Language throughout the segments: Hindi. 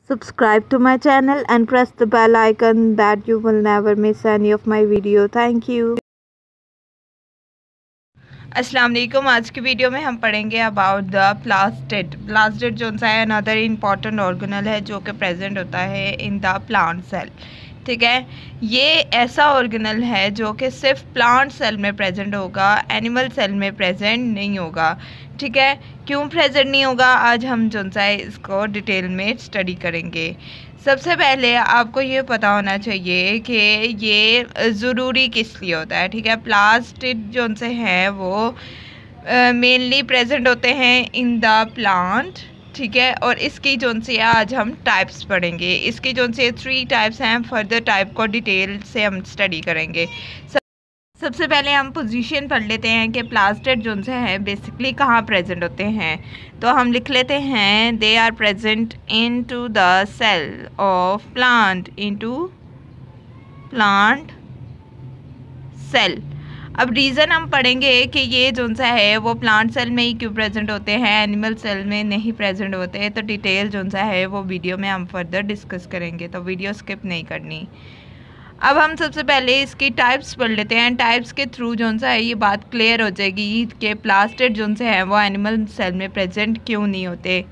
Subscribe to my channel and press the bell icon that you will never miss any of my video. Thank you. अस्सलाम वालेकुम। आज की वीडियो में हम पढ़ेंगे अबाउट द प्लास्टिड। प्लास्टिड जो सा है अनदर इम्पॉर्टेंट ऑर्गेनल है जो कि प्रेजेंट होता है इन द प्लांट सेल। ठीक है, ये ऐसा ऑर्गेनल है जो कि सिर्फ प्लांट सेल में प्रेजेंट होगा, एनिमल सेल में प्रेजेंट नहीं होगा। ठीक है, क्यों प्रेजेंट नहीं होगा आज हम जो सा है इसको डिटेल में स्टडी करेंगे। सबसे पहले आपको ये पता होना चाहिए कि ये ज़रूरी किस लिए होता है। ठीक है, प्लास्टिड जो से हैं वो मेनली प्रेजेंट होते हैं इन द प्लांट। ठीक है, और इसकी जो सी आज हम टाइप्स पढ़ेंगे। इसकी जो सी 3 टाइप्स हैं, फर्दर टाइप को डिटेल से हम स्टडी करेंगे। सबसे पहले हम पोजीशन पढ़ लेते हैं कि प्लास्टिड जो से हैं बेसिकली कहाँ प्रेजेंट होते हैं। तो हम लिख लेते हैं they are present into the cell of plant, into plant cell. अब रीज़न हम पढ़ेंगे कि ये जो सा है वो प्लांट सेल में ही क्यों प्रेजेंट होते हैं, एनिमल सेल में नहीं प्रेजेंट होते हैं। तो डिटेल जो सा है वो वीडियो में हम फर्दर डिस्कस करेंगे, तो वीडियो स्किप नहीं करनी। अब हम सबसे पहले इसकी टाइप्स पढ़ लेते हैं। टाइप्स के थ्रू जो सा है ये बात क्लियर हो जाएगी कि प्लास्टिड जो से हैं वो एनिमल सेल में प्रेजेंट क्यों नहीं होते।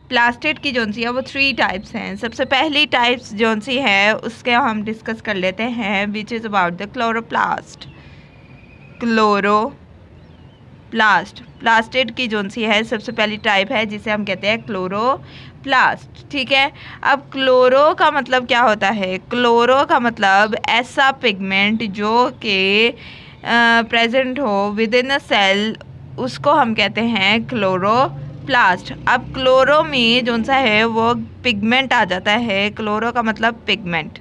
प्लास्टिड की जो सी है वो 3 टाइप्स हैं। सबसे पहली टाइप्स जो सी है उसके हम डिस्कस कर लेते हैं, which is about the chloroplast. Chloroplast plastid की जो सी है सबसे पहली टाइप है जिसे हम कहते हैं क्लोरोप्लास्ट। ठीक है, अब क्लोरो का मतलब क्या होता है? क्लोरो का मतलब ऐसा पिगमेंट जो कि प्रेजेंट हो विद इन अ सेल, उसको हम कहते हैं क्लोरोप्लास्ट। अब क्लोरो में जो सा है वो पिगमेंट आ जाता है। क्लोरो का मतलब पिगमेंट,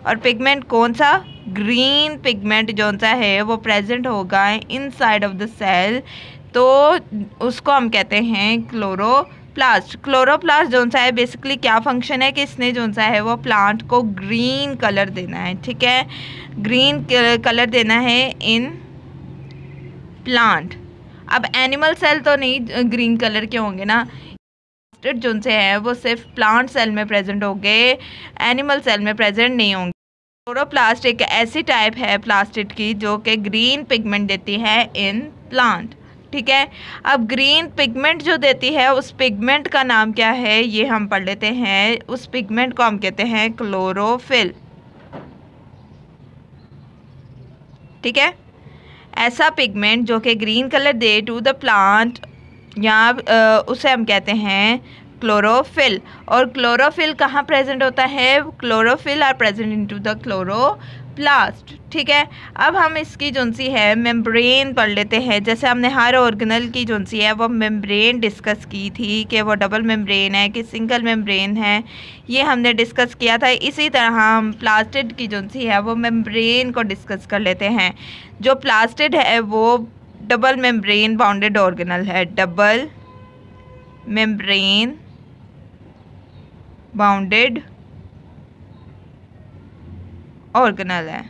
और पिगमेंट कौन सा? ग्रीन पिगमेंट जो सा है वो प्रेजेंट होगा इनसाइड ऑफ द सेल, तो उसको हम कहते हैं क्लोरोप्लास्ट। क्लोरोप्लास्ट जो सा है बेसिकली क्या फंक्शन है कि इसने जो सा है वो प्लांट को ग्रीन कलर देना है। ठीक है, ग्रीन कलर देना है इन प्लांट। अब एनिमल सेल तो नहीं ग्रीन कलर के होंगे ना, जो से हैं वो सिर्फ प्लांट सेल में प्रेजेंट होंगे, एनिमल सेल में प्रेजेंट नहीं होंगे। क्लोरोप्लास्ट एक ऐसी टाइप है प्लास्टिड की जो कि ग्रीन पिगमेंट देती है इन प्लांट। ठीक है, अब ग्रीन पिगमेंट जो देती है उस पिगमेंट का नाम क्या है ये हम पढ़ लेते हैं। उस पिगमेंट को हम कहते हैं क्लोरोफिल। ठीक है, ऐसा पिगमेंट जो कि ग्रीन कलर दे टू द प्लांट, या उसे हम कहते हैं क्लोरोफिल। और क्लोरोफिल कहाँ प्रेजेंट होता है? Chlorophyll are present into the chloroplast. ठीक है, अब हम इसकी जो सी है मेम्ब्रेन पढ़ लेते हैं। जैसे हमने हर ऑर्गेनल की जो सी है वो मेम्ब्रेन डिस्कस की थी कि वो डबल मेम्ब्रेन है कि सिंगल मेम्ब्रेन है, ये हमने डिस्कस किया था। इसी तरह हम प्लास्टिड की जो सी है वो मेम्ब्रेन को डिस्कस कर लेते हैं। जो प्लास्टिड है वो डबल मेम्ब्रेन बाउंडेड ऑर्गेनल है, डबल मेम्ब्रेन बाउंडेड ऑर्गेनल है,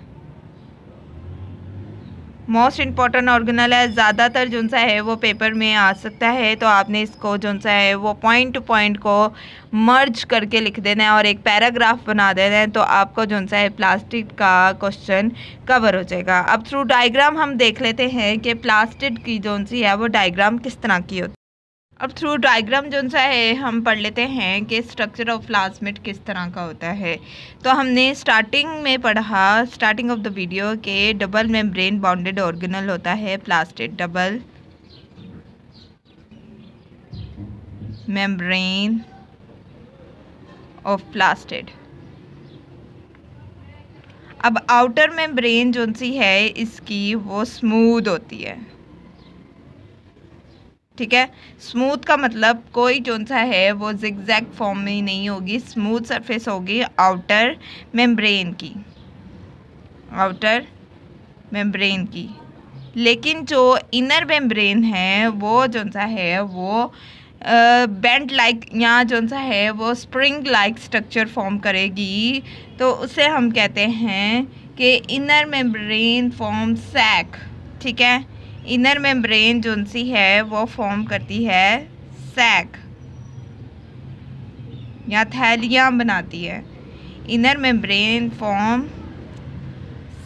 मोस्ट इम्पॉर्टेंट ऑर्गेनल है। ज़्यादातर जो सा है वो पेपर में आ सकता है, तो आपने इसको जो सा है वो पॉइंट टू पॉइंट को मर्ज करके लिख देना है और एक पैराग्राफ बना देना है, तो आपको जो सा है प्लास्टिड का क्वेश्चन कवर हो जाएगा। अब थ्रू डायग्राम हम देख लेते हैं कि प्लास्टिड की जो सी है वो डायग्राम किस तरह की होती है। अब थ्रू डायग्राम जो सा है हम पढ़ लेते हैं कि स्ट्रक्चर ऑफ प्लाज्मिड किस तरह का होता है। तो हमने स्टार्टिंग में पढ़ा, स्टार्टिंग ऑफ द वीडियो, के डबल मेम्ब्रेन बाउंडेड ऑर्गेनल होता है plastid, double membrane of plastid. अब आउटर मेम्ब्रेन जो सी है इसकी वो स्मूथ होती है। ठीक है, स्मूथ का मतलब कोई जो सा है वो जिगजैग फॉर्म में नहीं होगी, स्मूथ सरफेस होगी आउटर मेम्ब्रेन की, आउटर मेम्ब्रेन की। लेकिन जो इनर मेम्ब्रेन है वो जो सा है वो बेंड लाइक, यहाँ जो सा है वो स्प्रिंग लाइक स्ट्रक्चर फॉर्म करेगी, तो उसे हम कहते हैं कि इनर मेम्ब्रेन फॉर्म सैक। ठीक है, इनर मेम्ब्रेन जो सी है वो फॉर्म करती है सैक। या थैलियाँ बनाती है। इनर मेम्ब्रेन फॉर्म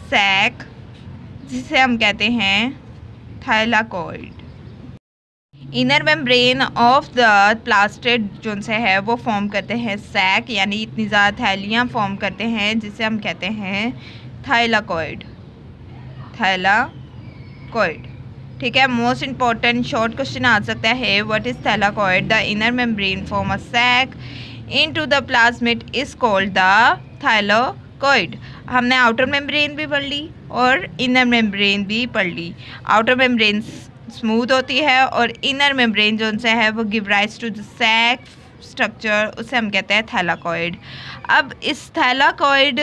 सैक जिसे हम कहते हैं thylakoid. Inner membrane of the plastid जो से है वो फॉर्म करते हैं सैक, यानी इतनी ज़्यादा थैलियाँ फॉर्म करते हैं जिसे हम कहते हैं थाइलाकॉइड। थाइलाकॉइड, ठीक है। मोस्ट इंपॉर्टेंट शॉर्ट क्वेश्चन आ सकता है, what is thylakoid? The inner membrane form a sac into the plasmid is called the thylakoid. हमने आउटर मेम्ब्रेन भी पढ़ ली और इनर मेम्ब्रेन भी पढ़ ली। आउटर मेम्ब्रेन स्मूथ होती है और इनर मेम्ब्रेन जो उनसे है वो give rise to the sac structure, उसे हम कहते हैं थाइलाकॉइड। अब इस थाइलाकॉइड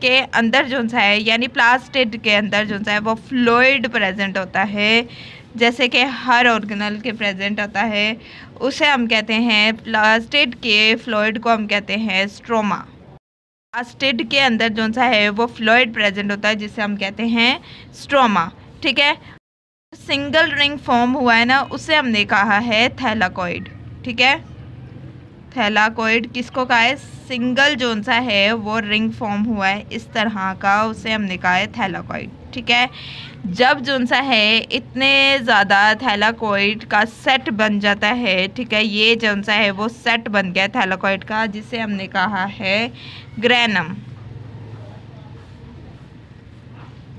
के अंदर जो सा है, यानी प्लास्टिड के अंदर जो सा है वो फ्लूइड प्रेजेंट होता है, जैसे कि हर ऑर्गेनल के प्रेजेंट होता है। उसे हम कहते हैं, प्लास्टिड के फ्लूइड को हम कहते हैं स्ट्रोमा। प्लास्टिड के अंदर जो सा है वो फ्लूइड प्रेजेंट होता है जिसे हम कहते हैं स्ट्रोमा, ठीक है। सिंगल रिंग फॉर्म हुआ है ना, उसे हमने कहा है थैलाकॉइड, ठीक है। थैलाकॉइड किसको कहा है? सिंगल जोन सा है वो रिंग फॉर्म हुआ है इस तरह का, उसे हमने कहा है थैलाकॉइड, ठीक है। जब जोन सा है इतने ज़्यादा थैलाकॉइड का सेट बन जाता है, ठीक है, ये जोन सा है वो सेट बन गया थैलाकॉइड का, जिसे हमने कहा है ग्रेनम,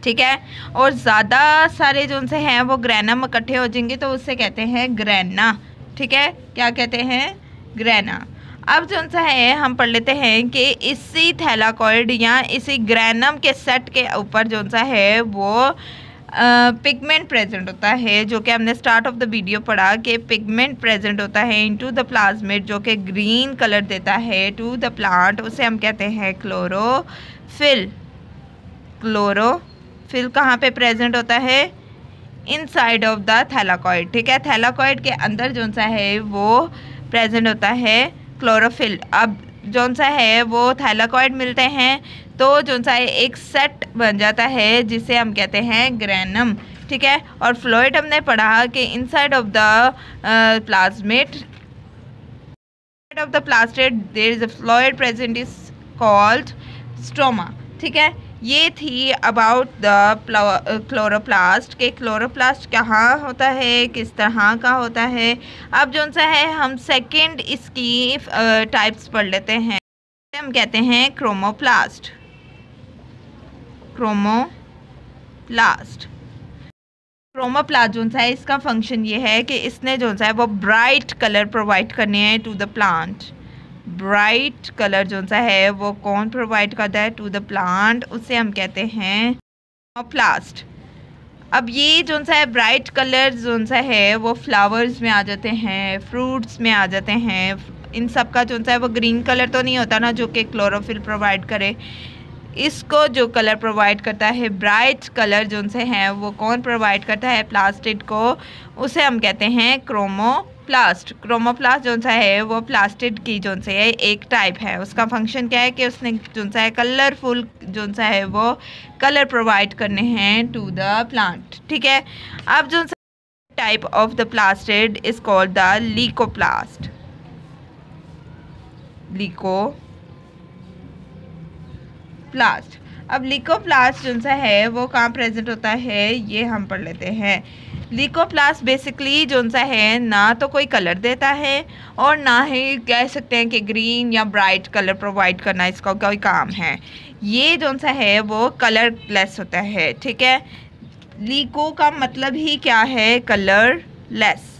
ठीक है। और ज़्यादा सारे जो से हैं वो ग्रेनम इकट्ठे हो जाएंगे तो उससे कहते हैं ग्रेना, ठीक है। क्या कहते हैं? ग्रेना। अब जो सा है हम पढ़ लेते हैं कि इसी थैलाकॉइड या इसी ग्रेनम के सेट के ऊपर जो सा है वो पिगमेंट प्रेजेंट होता है, जो कि हमने स्टार्ट ऑफ द वीडियो पढ़ा कि पिगमेंट प्रेजेंट होता है इनटू द प्लाज्मिड, जो कि ग्रीन कलर देता है टू द प्लांट, उसे हम कहते हैं क्लोरोफिल। क्लोरोफिल कहाँ पे प्रेजेंट होता है? इनसाइड ऑफ द थैलाकॉइड, ठीक है। थैलाकॉइड के अंदर जो सा है वो प्रेजेंट होता है क्लोरोफिल। अब जो सा है वो थैलाकॉइड मिलते हैं तो जो सा है एक सेट बन जाता है जिसे हम कहते हैं ग्रेनम, ठीक है। और फ्लूइड हमने पढ़ा कि inside of the plasmid of the plastid there is a fluid present is called stroma, ठीक है। ये थी अबाउट द क्लोरोप्लास्ट के क्लोरोप्लास्ट कहाँ होता है, किस तरह का होता है। अब जो सा है हम सेकंड इसकी टाइप्स पढ़ लेते हैं। हम कहते हैं क्रोमोप्लास्ट। क्रोमोप्लास्ट जो सा है इसका फंक्शन ये है कि इसने जो सा है वो ब्राइट कलर प्रोवाइड करने हैं to the plant. Bright colour जो सा है वो कौन प्रोवाइड करता है? टू द प्लांट, उसे हम कहते हैं क्रोमोप्लास्ट। अब ये जो सा है ब्राइट कलर जो सा है वो फ्लावर्स में आ जाते हैं, फ्रूट्स में आ जाते हैं। इन सब का जो सा है वो ग्रीन कलर तो नहीं होता ना जो कि क्लोरोफिल प्रोवाइड करे। इसको जो कलर प्रोवाइड करता है ब्राइट कलर जो से हैं वो कौन प्रोवाइड करता है? प्लास्टिड को, उसे हम कहते हैं क्रोमोप्लास्ट। क्रोमोप्लास्ट जो सा है वो प्लास्टिड की जो से है एक टाइप है। उसका फंक्शन क्या है कि उसने जो सा है कलरफुल जो सा है वो कलर प्रोवाइड करने हैं टू द प्लांट, ठीक है। अब जो type of the plastid is called the leucoplast. Leucoplast. अब लीकोप्लास्ट जो सा है वो कहाँ प्रेजेंट होता है ये हम पढ़ लेते हैं। लीकोप्लास्ट बेसिकली जो सा है ना तो कोई कलर देता है और ना ही कह सकते हैं कि ग्रीन या ब्राइट कलर प्रोवाइड करना इसका कोई काम है। ये जो सा है वो कलरलेस होता है, ठीक है। लीको का मतलब ही क्या है? कलरलेस।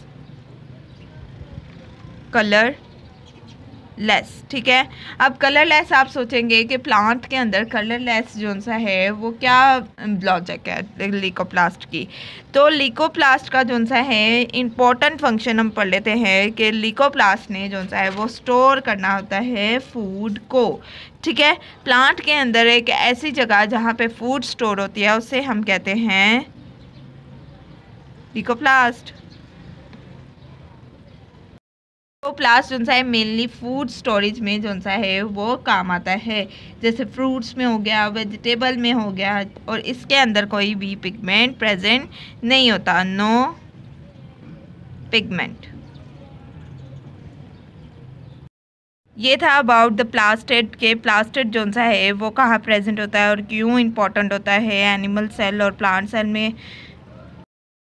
कलरलेस, ठीक है। अब कलरलेस आप सोचेंगे कि प्लांट के अंदर कलरलेस जो सा है वो क्या लॉजिक है लीकोप्लास्ट की। तो लीकोप्लास्ट का जो सा है इम्पोर्टेंट फंक्शन हम पढ़ लेते हैं कि लीकोप्लास्ट ने जो सा है वो स्टोर करना होता है फूड को, ठीक है। प्लांट के अंदर एक ऐसी जगह जहाँ पे फूड स्टोर होती है उसे हम कहते हैं लीकोप्लास्ट। लीकोप्लास्ट जो सा है मेनली फूड स्टोरेज में जो सा है वो काम आता है, जैसे फ्रूट्स में हो गया, वेजिटेबल में हो गया। और इसके अंदर कोई भी पिगमेंट प्रेजेंट नहीं होता, नो पिगमेंट। ये था अबाउट द प्लास्टेड के प्लास्टेड जो सा है वो कहाँ प्रेजेंट होता है और क्यों इम्पोर्टेंट होता है एनिमल सेल और प्लांट सेल में।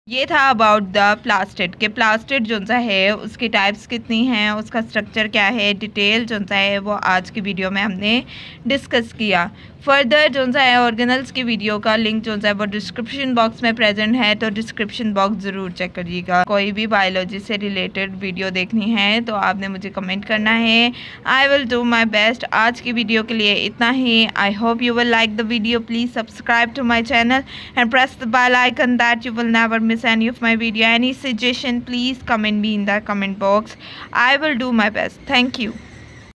ये था अबाउट द प्लास्टेड के प्लास्टेड जो सा है उसकी टाइप्स कितनी हैं, उसका स्ट्रक्चर क्या है, डिटेल जो सा है वो आज की वीडियो में हमने डिस्कस किया। फर्दर जो सा है ऑर्गेनल्स की वीडियो का लिंक जो सा है वो डिस्क्रिप्शन बॉक्स में प्रेजेंट है, तो डिस्क्रिप्शन बॉक्स ज़रूर चेक करिएगा। कोई भी बायोलॉजी से रिलेटेड वीडियो देखनी है तो आपने मुझे कमेंट करना है, I will do my best. आज की वीडियो के लिए इतना ही। I hope you will like the video. Please subscribe to my channel and press the bell icon that you will never miss any of my video. Any suggestion, please comment me in the comment box. I will do my best. Thank you.